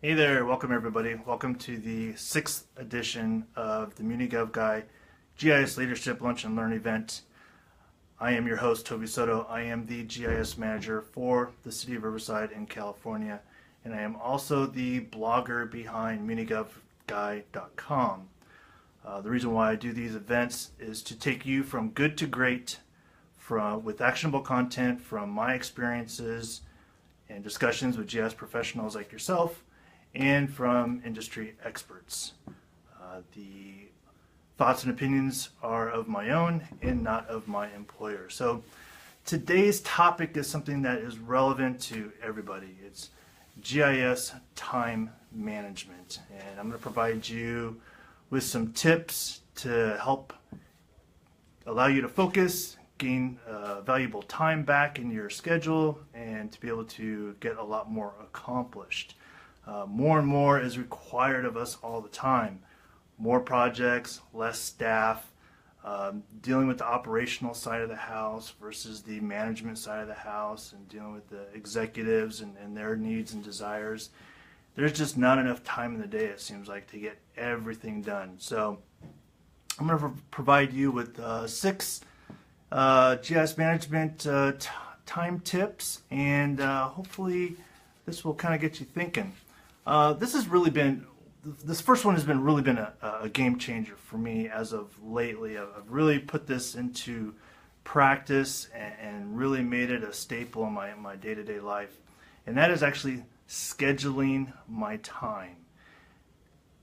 Hey there, welcome everybody. Welcome to the 6th edition of the MuniGov Guy GIS Leadership Lunch and Learn event. I am your host, Toby Soto. I am the GIS manager for the City of Riverside in California, and I am also the blogger behind MuniGovGuy.com. The reason why I do these events is to take you from good to great with actionable content from my experiences and discussions with GIS professionals like yourself and from industry experts. The thoughts and opinions are of my own and not of my employer. So today's topic is something that is relevant to everybody. It's GIS time management, and I'm going to provide you with some tips to help allow you to focus, gain valuable time back in your schedule, and to be able to get a lot more accomplished. More and more is required of us all the time. More projects, less staff, dealing with the operational side of the house versus the management side of the house, and dealing with the executives and their needs and desires. There's just not enough time in the day, it seems like, to get everything done. So I'm going to provide you with 6 GIS management time tips, and hopefully this will kind of get you thinking. This first one has really been a game changer for me as of lately. I've really put this into practice and really made it a staple in my day-to-day life. And that is actually scheduling my time.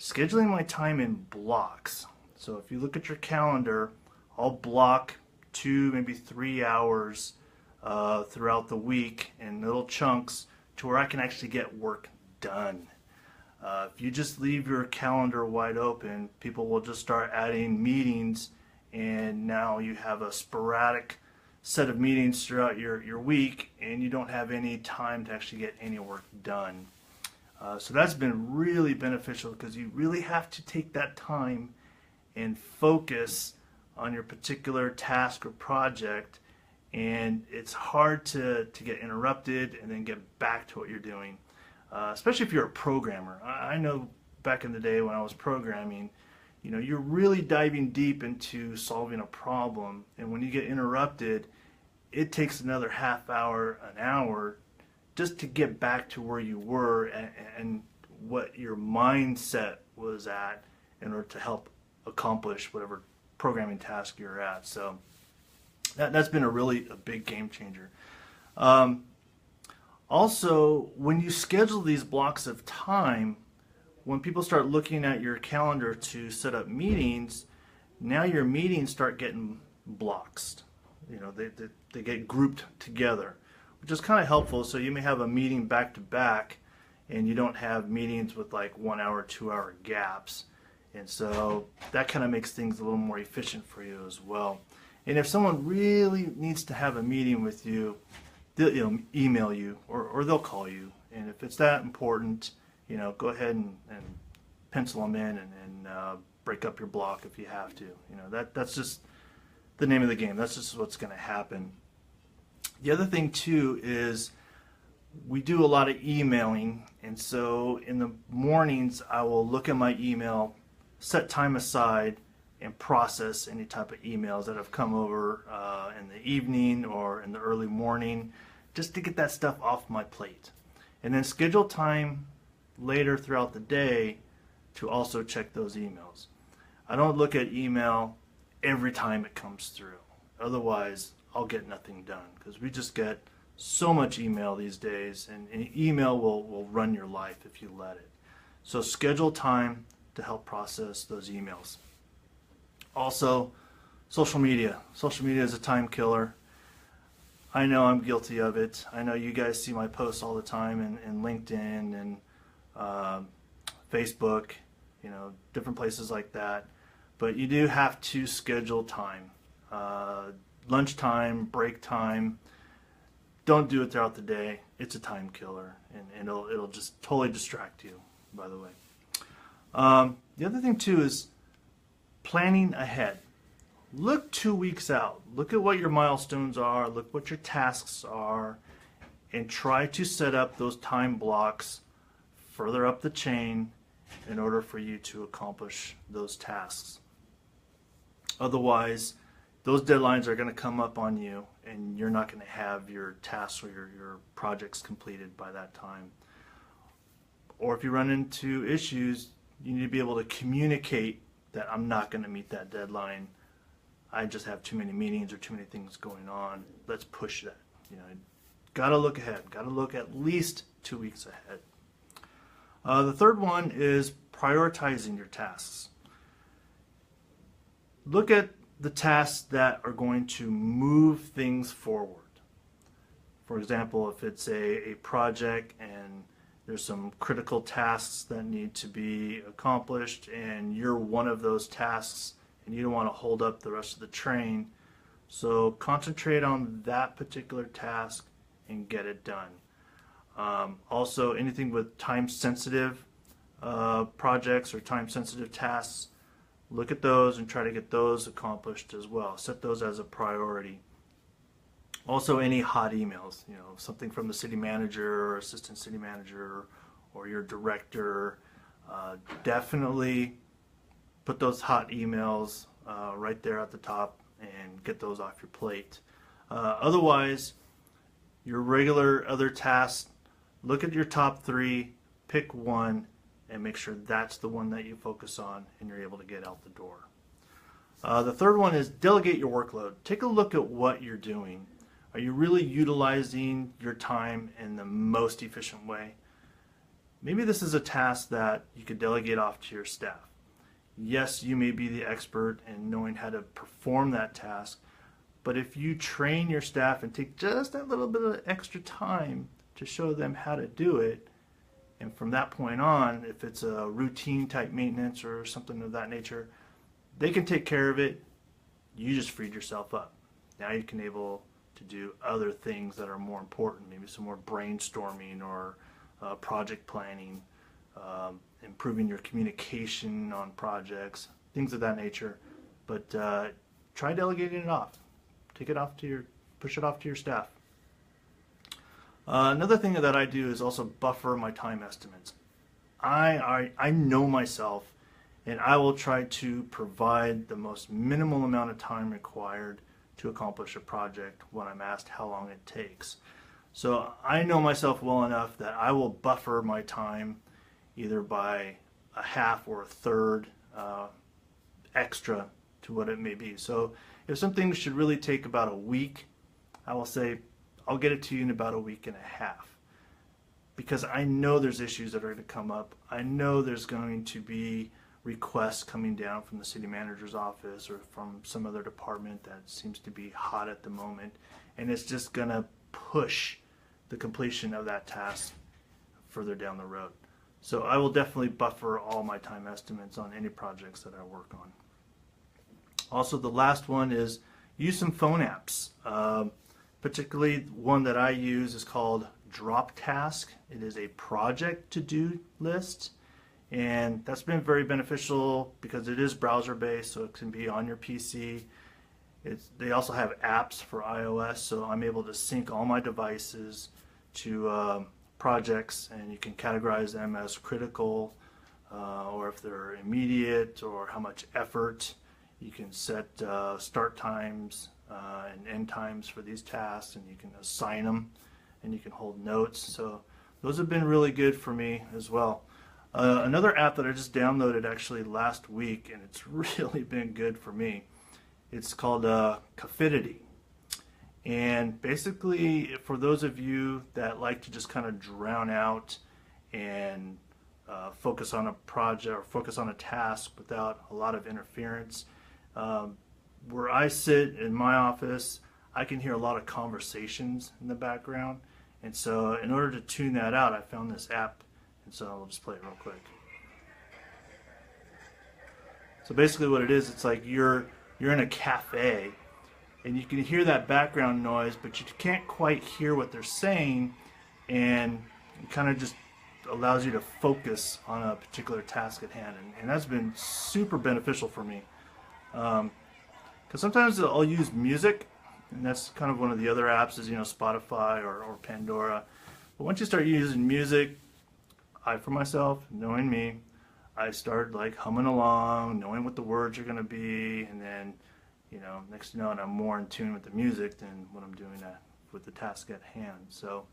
Scheduling my time in blocks. So if you look at your calendar, I'll block 2, maybe 3 hours throughout the week in little chunks to where I can actually get work done. If you just leave your calendar wide open, people will just start adding meetings, and now you have a sporadic set of meetings throughout your week, and you don't have any time to actually get any work done. So that's been really beneficial, because you really have to take that time and focus on your particular task or project, and it's hard to get interrupted and then get back to what you're doing. Especially if you're a programmer. I know back in the day when I was programming, you're really diving deep into solving a problem, and when you get interrupted, it takes another half hour, an hour, just to get back to where you were and what your mindset was at in order to help accomplish whatever programming task you're at. So that's been a big game changer. Also, when you schedule these blocks of time, when people start looking at your calendar to set up meetings, now your meetings start getting blocks. They get grouped together, which is kind of helpful. So you may have a meeting back to back, and you don't have meetings with like 1 hour, 2 hour gaps. And so that kind of makes things a little more efficient for you as well. And if someone really needs to have a meeting with you, they'll email you or they'll call you, and if it's that important, go ahead and pencil them in and break up your block if you have to. That's just the name of the game. That's just what's going to happen. The other thing too is we do a lot of emailing, and so in the mornings I will look at my email, set time aside, and process any type of emails that have come over in the evening or in the early morning, just to get that stuff off my plate. And then schedule time later throughout the day to also check those emails. I don't look at email every time it comes through. Otherwise, I'll get nothing done, because we just get so much email these days, and email will run your life if you let it. So schedule time to help process those emails. Also, social media. Social media is a time killer. I know I'm guilty of it. I know you guys see my posts all the time in LinkedIn and Facebook, different places like that. But you do have to schedule time. Lunchtime, break time. Don't do it throughout the day. It's a time killer, and it'll just totally distract you, by the way. The other thing too is planning ahead. Look 2 weeks out. Look at what your milestones are. Look what your tasks are, and try to set up those time blocks further up the chain in order for you to accomplish those tasks. Otherwise, those deadlines are going to come up on you and you're not going to have your tasks or your projects completed by that time. Or if you run into issues, you need to be able to communicate that I'm not going to meet that deadline. I just have too many meetings or too many things going on. Let's push that. You know, got to look ahead. Got to look at least 2 weeks ahead. The third one is prioritizing your tasks. Look at the tasks that are going to move things forward. For example, if it's a project and there's some critical tasks that need to be accomplished and you're one of those tasks and you don't want to hold up the rest of the train, so concentrate on that particular task and get it done. Also, anything with time-sensitive projects or time-sensitive tasks, look at those and try to get those accomplished as well. Set those as a priority. Also, any hot emails, you know, something from the city manager or assistant city manager or your director, definitely put those hot emails right there at the top and get those off your plate. Otherwise, your regular other tasks, look at your top 3, pick one, and make sure that's the one that you focus on and you're able to get out the door. The third one is delegate your workload. Take a look at what you're doing. Are you really utilizing your time in the most efficient way? Maybe this is a task that you could delegate off to your staff. Yes, you may be the expert in knowing how to perform that task, but if you train your staff and take just that little bit of extra time to show them how to do it, and from that point on, if it's a routine type maintenance or something of that nature, they can take care of it. You just freed yourself up. Now you can able to do other things that are more important, maybe some more brainstorming or project planning, improving your communication on projects, things of that nature. But try delegating it off. Take it off to push it off to your staff. Another thing that I do is also buffer my time estimates. I know myself, and I will try to provide the most minimal amount of time required to accomplish a project when I'm asked how long it takes. So I know myself well enough that I will buffer my time either by a half or a third extra to what it may be. So if something should really take about a week, I will say, I'll get it to you in about a week and a half, because I know there's issues that are going to come up. I know there's going to be requests coming down from the city manager's office or from some other department that seems to be hot at the moment, and it's just going to push the completion of that task further down the road. So I will definitely buffer all my time estimates on any projects that I work on. Also, the last one is use some phone apps. Particularly one that I use is called Drop Task. It is a project to-do list, and that's been very beneficial because it is browser based, so it can be on your PC. They also have apps for iOS, so I'm able to sync all my devices to projects, and you can categorize them as critical or if they're immediate or how much effort. You can set start times and end times for these tasks, and you can assign them and you can hold notes. So those have been really good for me as well. Another app that I just downloaded actually last week, and it's really been good for me, it's called Cafidity. And basically, for those of you that like to just kind of drown out and focus on a project or focus on a task without a lot of interference, where I sit in my office, I can hear a lot of conversations in the background, and so in order to tune that out, I found this app, and so I'll just play it real quick. So basically what it is, it's like you're in a cafe, and you can hear that background noise, but you can't quite hear what they're saying, and it kind of just allows you to focus on a particular task at hand, and that's been super beneficial for me. Because sometimes I'll use music, and that's kind of one of the other apps is, you know, Spotify or Pandora. But once you start using music, I, for myself, knowing me, I started like humming along, knowing what the words are going to be, and then, you know, next to know it, I'm more in tune with the music than what I'm doing with the task at hand. So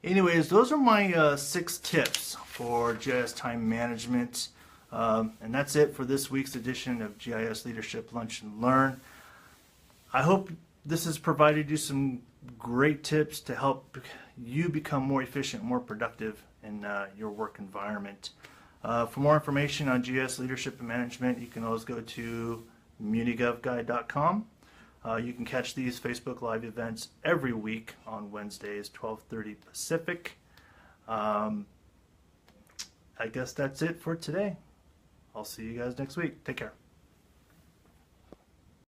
anyways, those are my 6 tips for GIS time management. And that's it for this week's edition of GIS Leadership Lunch and Learn. I hope this has provided you some great tips to help you become more efficient, more productive in your work environment. For more information on GIS Leadership and Management, you can always go to munigovguide.com. You can catch these Facebook Live events every week on Wednesdays, 12:30 Pacific. I guess that's it for today. I'll see you guys next week. Take care.